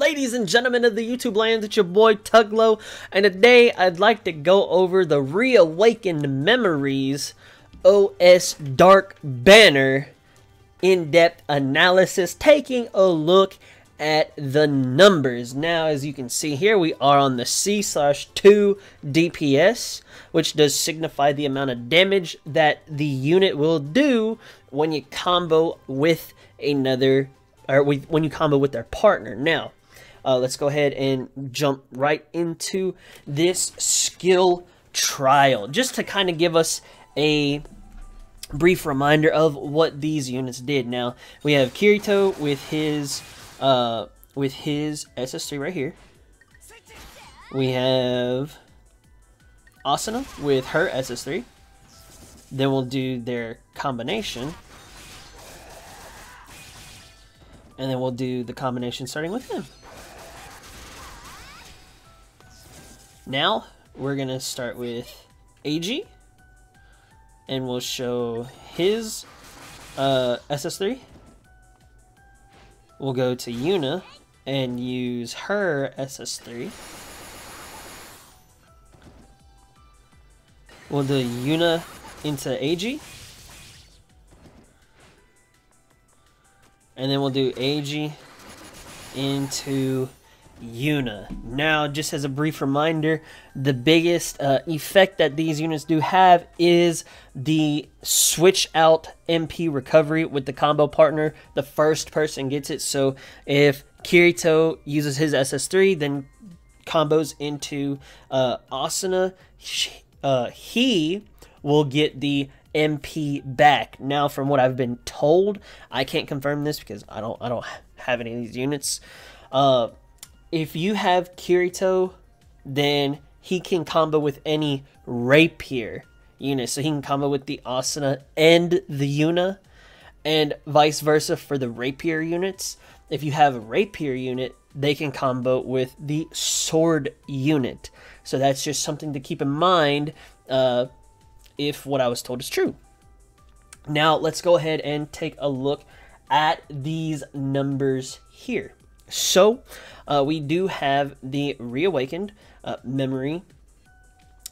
ladies and gentlemen of the YouTube land? It's your boy Tuglow, and today I'd like to go over the Reawakened Memories OS Dark Banner in-depth analysis, taking a look at the numbers. Now, as you can see here, we are on the C/2 DPS, which does signify the amount of damage that the unit will do when you combo with another, or when you combo with their partner. Now, let's go ahead and jump right into this skill trial, just to kind of give us a brief reminder of what these units did. Now, we have Kirito with his SS3 right here. We have Asuna with her SS3. Then we'll do their combination. And then we'll do the combination starting with him. Now, we're going to start with AG. And we'll show his SS3. We'll go to Yuna and use her SS3. We'll do Yuna into AG. And then we'll do AG into Yuna. Now, just as a brief reminder, the biggest effect that these units do have is the switch out MP recovery with the combo partner. The first person gets it. So if Kirito uses his SS3, then combos into Asuna, he will get the MP back. Now, from what I've been told, I can't confirm this because I don't have any of these units. If you have Kirito, then he can combo with any rapier unit. So he can combo with the Asuna and the Yuna, and vice versa for the rapier units. If you have a rapier unit, they can combo with the sword unit. So that's just something to keep in mind if what I was told is true. Now, let's go ahead and take a look at these numbers here. So, we do have the Reawakened memory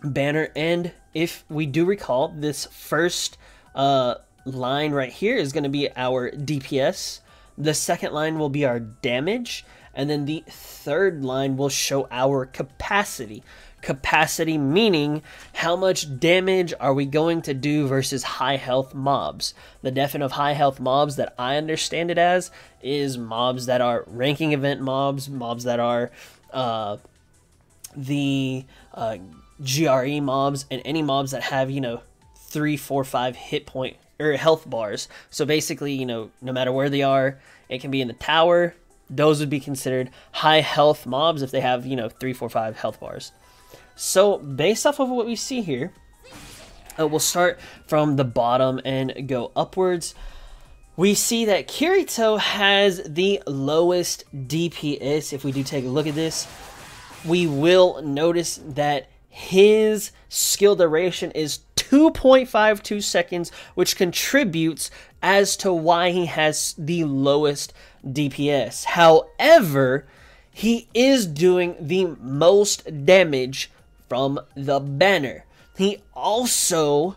banner, and if we do recall, this first line right here is going to be our DPS. The second line will be our damage, and then the third line will show our capacity. Capacity meaning how much damage are we going to do versus high health mobs. The definition of high health mobs that I understand it as is mobs that are ranking event mobs, mobs that are the GRE mobs, and any mobs that have, 3, 4, 5 hit point or health bars. So basically, no matter where they are, it can be in the tower. Those would be considered high health mobs if they have 3, 4, 5 health bars. So, based off of what we see here, we'll start from the bottom and go upwards. We see that Kirito has the lowest DPS. If we do take a look at this, we will notice that his skill duration is 2.52 seconds, which contributes as to why he has the lowest DPS. However, he is doing the most damage from the banner. He also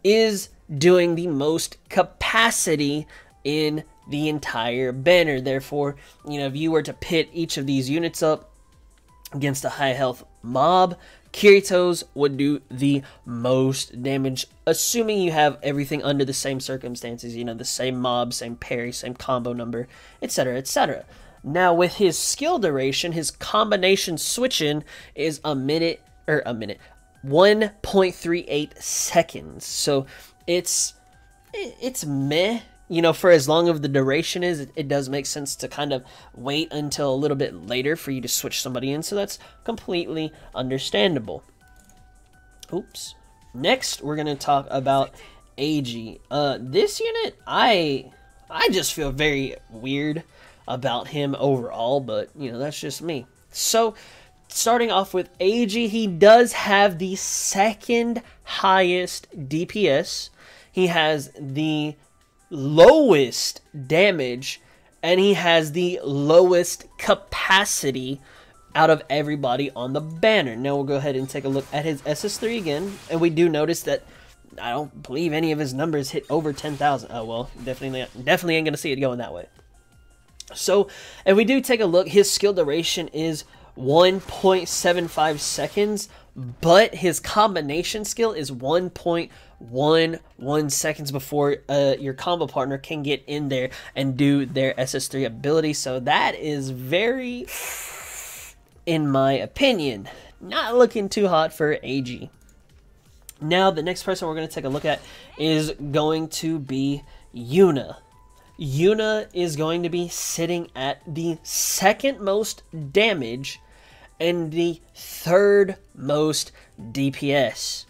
is doing the most capacity in the entire banner. Therefore, if you were to pit each of these units up against a high health mob, Kirito's would do the most damage, assuming you have everything under the same circumstances, the same mob, same parry, same combo number, etc., etc. Now, with his skill duration, his combination switch-in is 1.38 seconds. So it's meh. For as long as the duration is, it does make sense to kind of wait until a little bit later for you to switch somebody in. So that's completely understandable. Oops. Next, we're going to talk about AG. This unit, I just feel very weird about him overall, but that's just me. So, starting off with AG, he does have the second highest DPS. He has the lowest damage, and he has the lowest capacity out of everybody on the banner. Now we'll go ahead and take a look at his SS3 again, and we do notice that I don't believe any of his numbers hit over 10,000. Oh, well, definitely ain't going to see it going that way. So, if we do take a look, his skill duration is 1.75 seconds, but his combination skill is 1.11 seconds before your combo partner can get in there and do their SS3 ability. So that is very, in my opinion, not looking too hot for AG. Now, the next person we're going to take a look at is going to be Yuna. Yuna is going to be sitting at the second most damage and the third most DPS.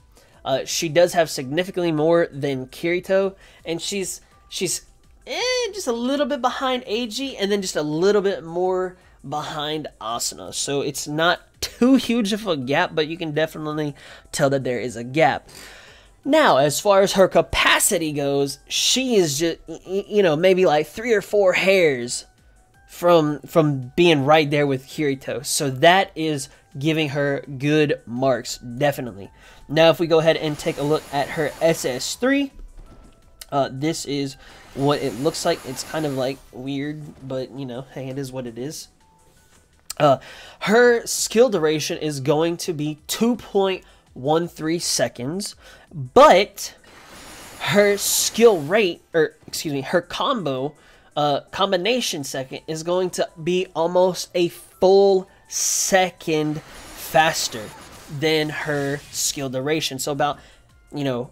She does have significantly more than Kirito, and she's just a little bit behind AG, and then just a little bit more behind Asuna. So it's not too huge of a gap, but you can definitely tell that there is a gap. Now, as far as her capacity goes, she is just, you know, maybe like 3 or 4 hairs from being right there with Kirito. So that is giving her good marks, definitely. Now, if we go ahead and take a look at her SS3, this is what it looks like. It's kind of like weird, but, you know, hey, it is what it is. Her skill duration is going to be 2.13 seconds, but her skill rate, or excuse me, her combination second is going to be almost a full second faster than her skill duration. So about, you know,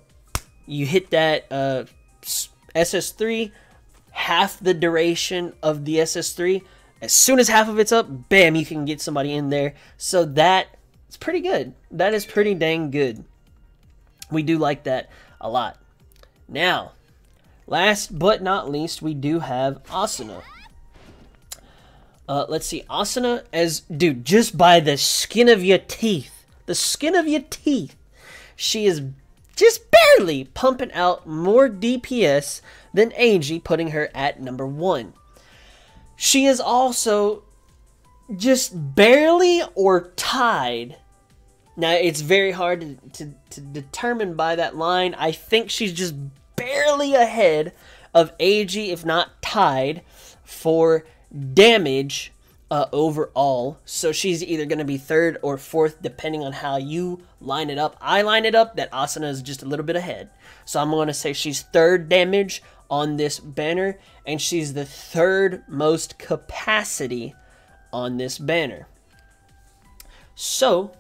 you hit that SS3, half the duration of the SS3. As soon as half of it's up, bam, you can get somebody in there. So that's pretty good. That is pretty dang good. We do like that a lot. Now, last but not least, we do have Asuna. Let's see, Asuna, as, dude, just by the skin of your teeth, she is just barely pumping out more DPS than AG, putting her at number 1. She is also just barely or tied. Now, it's very hard to determine by that line. I think she's just barely ahead of AG, if not tied, for damage overall. So she's either going to be 3rd or 4th, depending on how you line it up. I line it up that Asuna is just a little bit ahead. So I'm going to say she's 3rd damage on this banner, and she's the 3rd most capacity on this banner. So,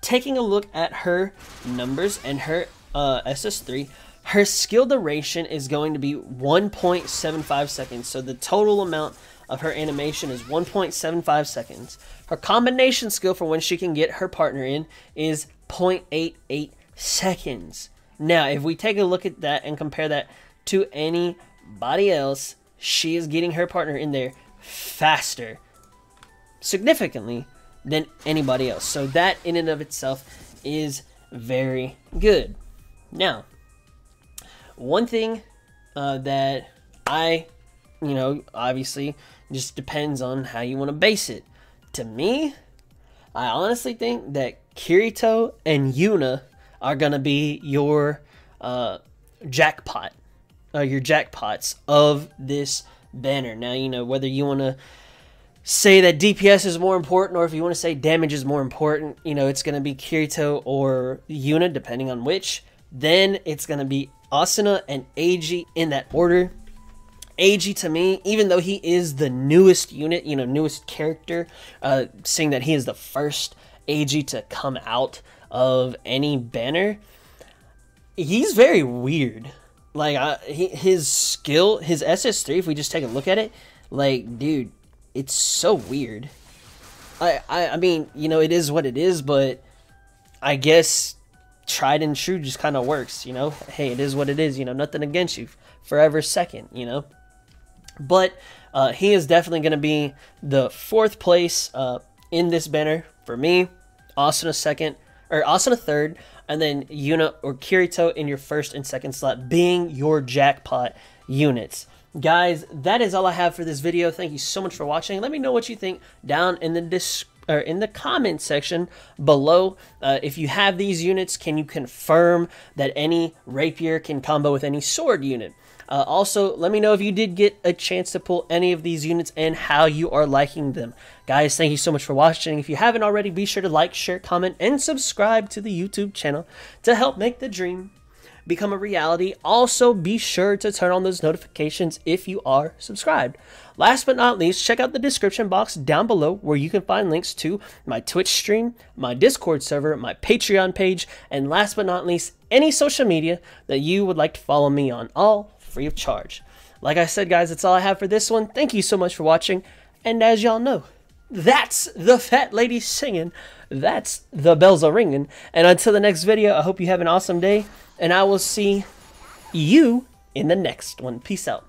taking a look at her numbers and her SS3, her skill duration is going to be 1.75 seconds. So the total amount of her animation is 1.75 seconds. Her combination skill for when she can get her partner in is 0.88 seconds. Now, if we take a look at that and compare that to anybody else, she is getting her partner in there faster, significantly, than anybody else. So that in and of itself is very good. Now, one thing that I, you know, obviously just depends on how you want to base it. To me, I honestly think that Kirito and Yuna are going to be your jackpot. Your jackpots of this banner. Now, you know, whether you want to say that DPS is more important or if you want to say damage is more important, you know, it's going to be Kirito or Yuna, depending on which. Then it's going to be Asuna and AG in that order. AG, to me, even though he is the newest unit, you know, newest character, seeing that he is the first AG to come out of any banner, he's very weird. Like, his skill, his SS3, if we just take a look at it, like, dude, it's so weird. I mean, you know, it is what it is, but I guess tried and true just kind of works, you know? Hey, it is what it is, you know, nothing against you. Forever second, you know? But he is definitely going to be the 4th place in this banner for me. Asuna 2nd, or Asuna 3rd, and then Yuna or Kirito in your 1st and 2nd slot being your jackpot units. guys, that is all I have for this video. Thank you so much for watching. Let me know what you think down in the comment section below. If you have these units, can you confirm that any rapier can combo with any sword unit? Also, let me know if you did get a chance to pull any of these units and how you are liking them. Guys, thank you so much for watching. If you haven't already, be sure to like, share, comment, and subscribe to the YouTube channel to help make the dream become a reality. Also, be sure to turn on those notifications if you are subscribed. Last but not least, check out the description box down below where you can find links to my Twitch stream, my Discord server, my Patreon page, and last but not least, any social media that you would like to follow me on, all free of charge. Like I said, guys, that's all I have for this one. Thank you so much for watching, and as y'all know, that's the fat lady singing, that's the bells are ringing, and until the next video, I hope you have an awesome day, and I will see you in the next one. Peace out.